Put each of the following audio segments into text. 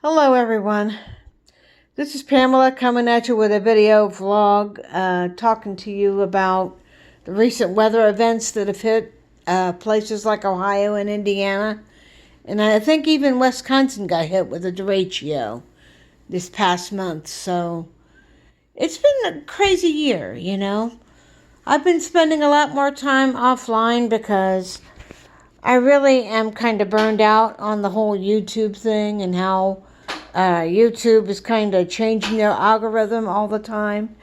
Hello everyone, this is Pamela coming at you with a video vlog talking to you about the recent weather events that have hit places like Ohio and Indiana, and I think even Wisconsin got hit with a derecho this past month. So it's been a crazy year, you know. I've been spending a lot more time offline because I really am kind of burned out on the whole YouTube thing and how YouTube is kind of changing their algorithm all the time.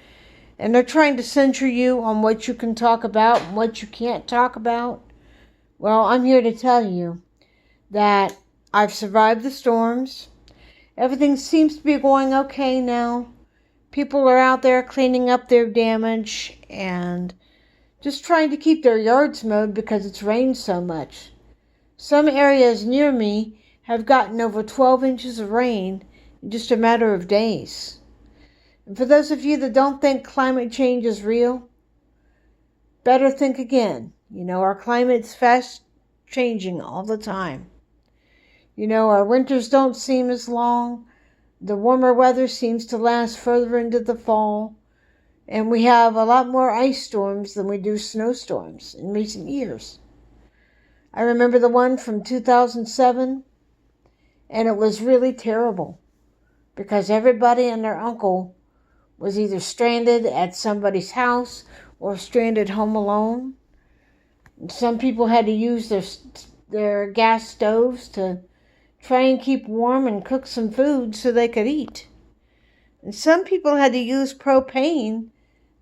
And they're trying to censor you on what you can talk about and what you can't talk about. Well, I'm here to tell you that I've survived the storms. Everything seems to be going okay now. People are out there cleaning up their damage and just trying to keep their yards mowed because it's rained so much. Some areas near me have gotten over 12 inches of rain in just a matter of days. And for those of you that don't think climate change is real, better think again. You know, our climate's fast changing all the time. You know, our winters don't seem as long. The warmer weather seems to last further into the fall. And we have a lot more ice storms than we do snowstorms in recent years. I remember the one from 2007, and it was really terrible because everybody and their uncle was either stranded at somebody's house or stranded home alone. Some people had to use their gas stoves to try and keep warm and cook some food so they could eat. And some people had to use propane,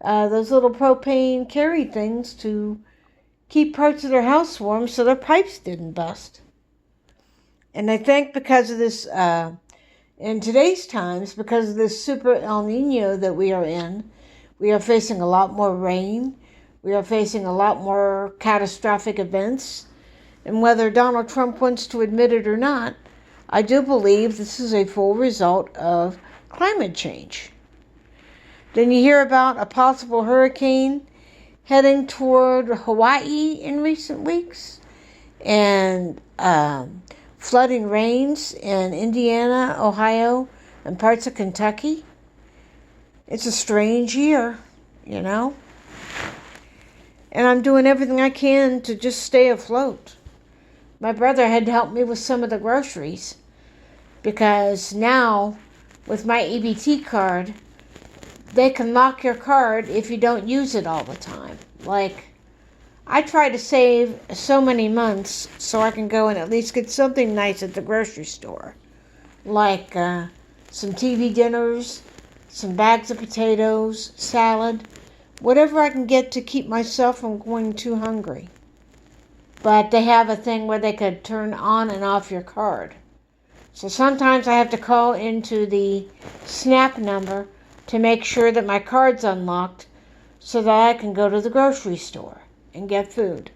those little propane carry things, to keep parts of their house warm so their pipes didn't bust. And I think because of this, in today's times, because of this super El Nino that we are in, we are facing a lot more rain. We are facing a lot more catastrophic events. And whether Donald Trump wants to admit it or not, I do believe this is a full result of climate change. Then you hear about a possible hurricane heading toward Hawaii in recent weeks, and flooding rains in Indiana, Ohio, and parts of Kentucky. It's a strange year, you know. And I'm doing everything I can to just stay afloat. My brother had to help me with some of the groceries because now, with my EBT card, they can lock your card if you don't use it all the time. Like, I try to save so many months so I can go and at least get something nice at the grocery store. Like some TV dinners, some bags of potatoes, salad, whatever I can get to keep myself from going too hungry. But they have a thing where they could turn on and off your card. So sometimes I have to call into the SNAP number to make sure that my card's unlocked so that I can go to the grocery store and get food.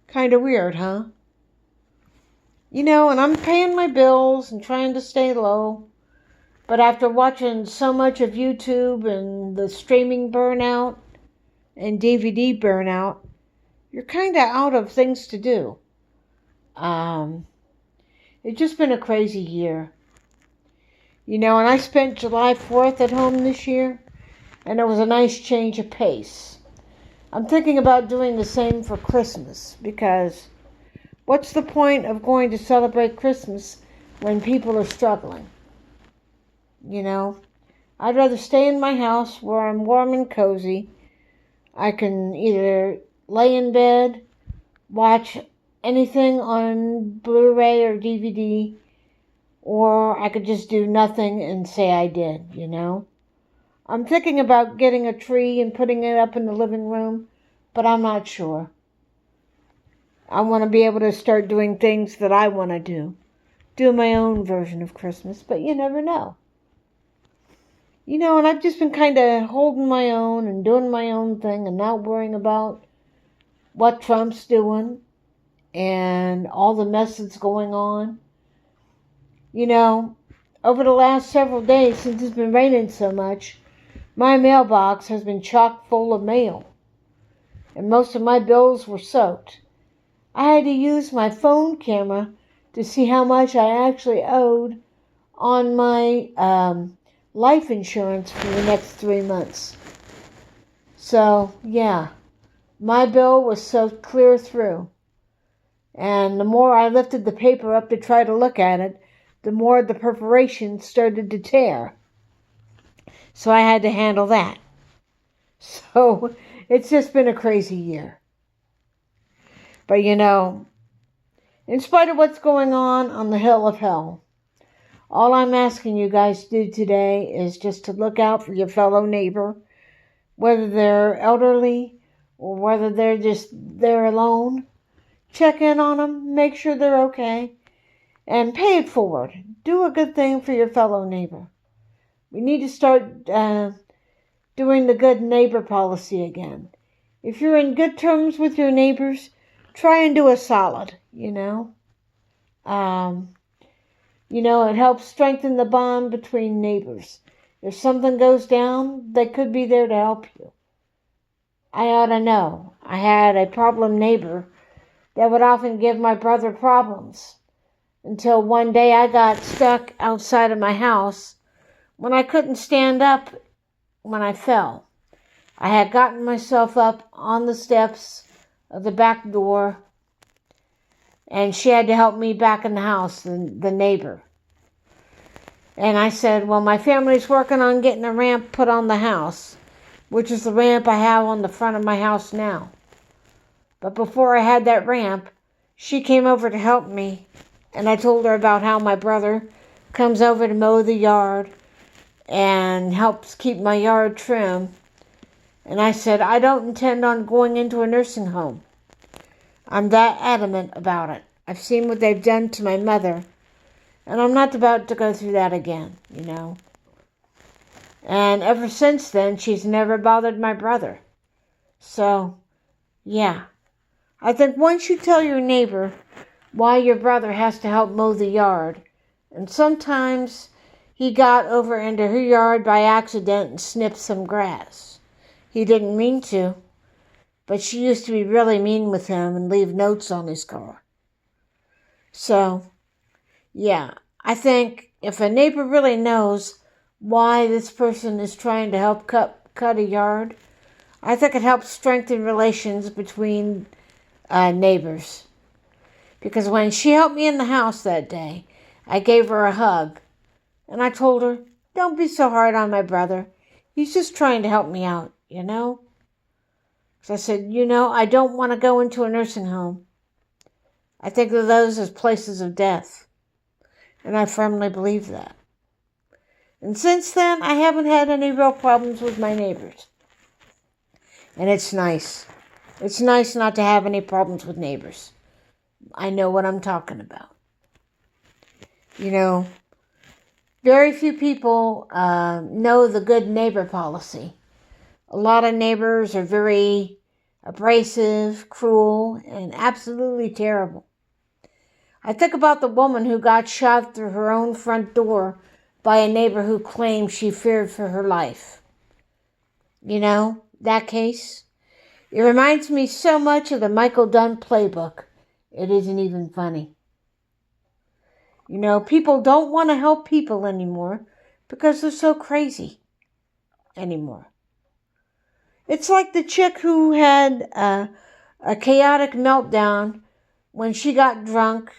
Kind of weird, huh? You know, and I'm paying my bills and trying to stay low. But after watching so much of YouTube and the streaming burnout and DVD burnout, you're kind of out of things to do. It's just been a crazy year. You know, and I spent July 4th at home this year, and it was a nice change of pace. I'm thinking about doing the same for Christmas, because what's the point of going to celebrate Christmas when people are struggling? You know, I'd rather stay in my house where I'm warm and cozy. I can either lay in bed, watch anything on Blu-ray or DVD, or I could just do nothing and say I did, you know? I'm thinking about getting a tree and putting it up in the living room, but I'm not sure. I want to be able to start doing things that I want to do my own version of Christmas, but you never know. You know, and I've just been kind of holding my own and doing my own thing and not worrying about what Trump's doing and all the mess that's going on. You know, over the last several days, since it's been raining so much, my mailbox has been chock full of mail, and most of my bills were soaked. I had to use my phone camera to see how much I actually owed on my life insurance for the next 3 months. So, yeah, my bill was so clear through. And the more I lifted the paper up to try to look at it, the more the perforation started to tear. So I had to handle that. So it's just been a crazy year. But in spite of what's going on the hill of hell, all I'm asking you guys to do today is just to look out for your fellow neighbor, whether they're elderly or whether they're just there alone. Check in on them, make sure they're okay, and pay it forward. Do a good thing for your fellow neighbor. We need to start doing the good neighbor policy again. If you're in good terms with your neighbors, try and do a solid, it helps strengthen the bond between neighbors. If something goes down, they could be there to help you. I ought to know. I had a problem neighbor that would often give my brother problems until one day I got stuck outside of my house when I couldn't stand up when I fell. I had gotten myself up on the steps of the back door, and she had to help me back in the house, the neighbor. And I said, well, my family's working on getting a ramp put on the house, which is the ramp I have on the front of my house now. But before I had that ramp, she came over to help me, and I told her about how my brother comes over to mow the yard and helps keep my yard trim. And I said, I don't intend on going into a nursing home. I'm that adamant about it. I've seen what they've done to my mother, and I'm not about to go through that again, And ever since then, she's never bothered my brother. So, yeah. I think once you tell your neighbor why your brother has to help mow the yard, and sometimes he got over into her yard by accident and snipped some grass. He didn't mean to, but she used to be really mean with him and leave notes on his car. So, yeah, I think if a neighbor really knows why this person is trying to help cut a yard, I think it helps strengthen relations between neighbors. Because when she helped me in the house that day, I gave her a hug. And I told her, don't be so hard on my brother. He's just trying to help me out, So I said, I don't want to go into a nursing home. I think of those as places of death. And I firmly believe that. And since then, I haven't had any real problems with my neighbors. And it's nice. It's nice not to have any problems with neighbors. I know what I'm talking about. Very few people know the good neighbor policy. A lot of neighbors are very abrasive, cruel, and absolutely terrible. I think about the woman who got shot through her own front door by a neighbor who claimed she feared for her life. That case? It reminds me so much of the Michael Dunn playbook. It isn't even funny. People don't want to help people anymore because they're so crazy anymore. It's like the chick who had a chaotic meltdown when she got drunk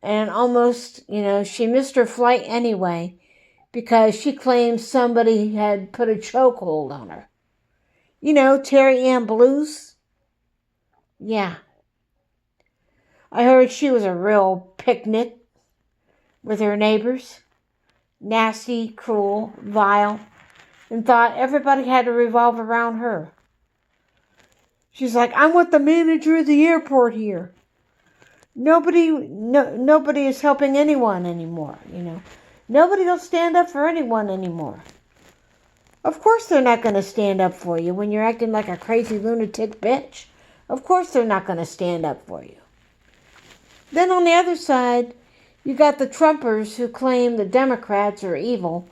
and almost, she missed her flight anyway because she claimed somebody had put a chokehold on her. Terry Ann Blues? Yeah. I heard she was a real picnic with her neighbors. Nasty, cruel, vile, and thought everybody had to revolve around her. She's like, I'm with the manager of the airport here. Nobody is helping anyone anymore, Nobody will stand up for anyone anymore. Of course they're not going to stand up for you when you're acting like a crazy lunatic bitch. Of course they're not going to stand up for you. Then on the other side, you got the Trumpers who claim the Democrats are evil,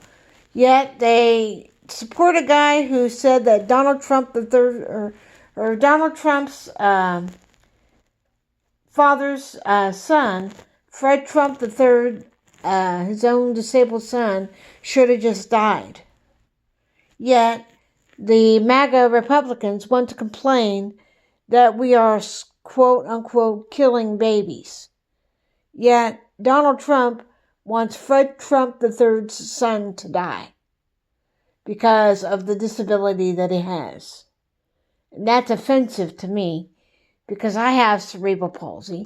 yet they support a guy who said that Donald Trump III, or Donald Trump's father's son, Fred Trump III, his own disabled son should have just died. Yet, the MAGA Republicans want to complain that we are, quote unquote, killing babies. Yet, Donald Trump wants Fred Trump III's son to die because of the disability that he has. And that's offensive to me because I have cerebral palsy.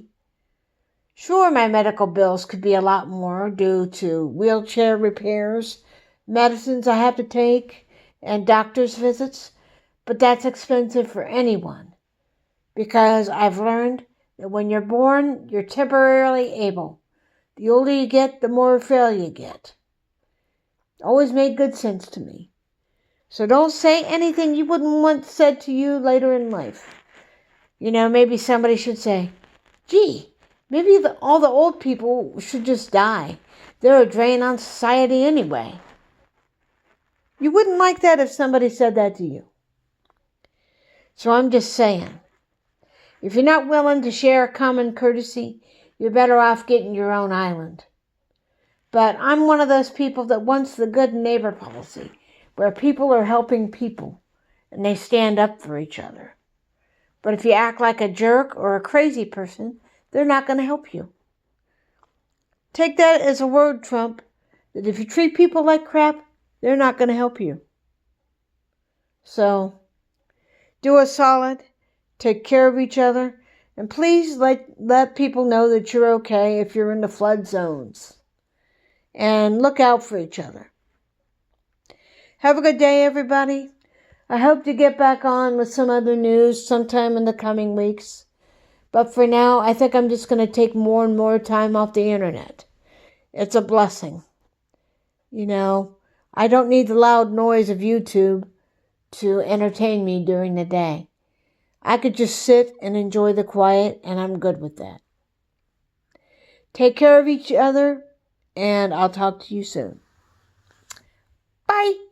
Sure, my medical bills could be a lot more due to wheelchair repairs, medicines I have to take, and doctor's visits, but that's expensive for anyone because I've learned that when you're born, you're temporarily able. The older you get, the more frail you get. Always made good sense to me. So don't say anything you wouldn't want said to you later in life. Maybe somebody should say, gee, maybe all the old people should just die. They're a drain on society anyway. You wouldn't like that if somebody said that to you. So I'm just saying, if you're not willing to share common courtesy, you're better off getting your own island. But I'm one of those people that wants the good neighbor policy, where people are helping people and they stand up for each other. But if you act like a jerk or a crazy person, they're not going to help you. Take that as a word, Trump, that if you treat people like crap, they're not going to help you. So, do us solid, take care of each other, and please let people know that you're okay if you're in the flood zones. And look out for each other. Have a good day, everybody. I hope to get back on with some other news sometime in the coming weeks. But for now, I think I'm just going to take more and more time off the internet. It's a blessing. I don't need the loud noise of YouTube to entertain me during the day. I could just sit and enjoy the quiet, and I'm good with that. Take care of each other, and I'll talk to you soon. Bye.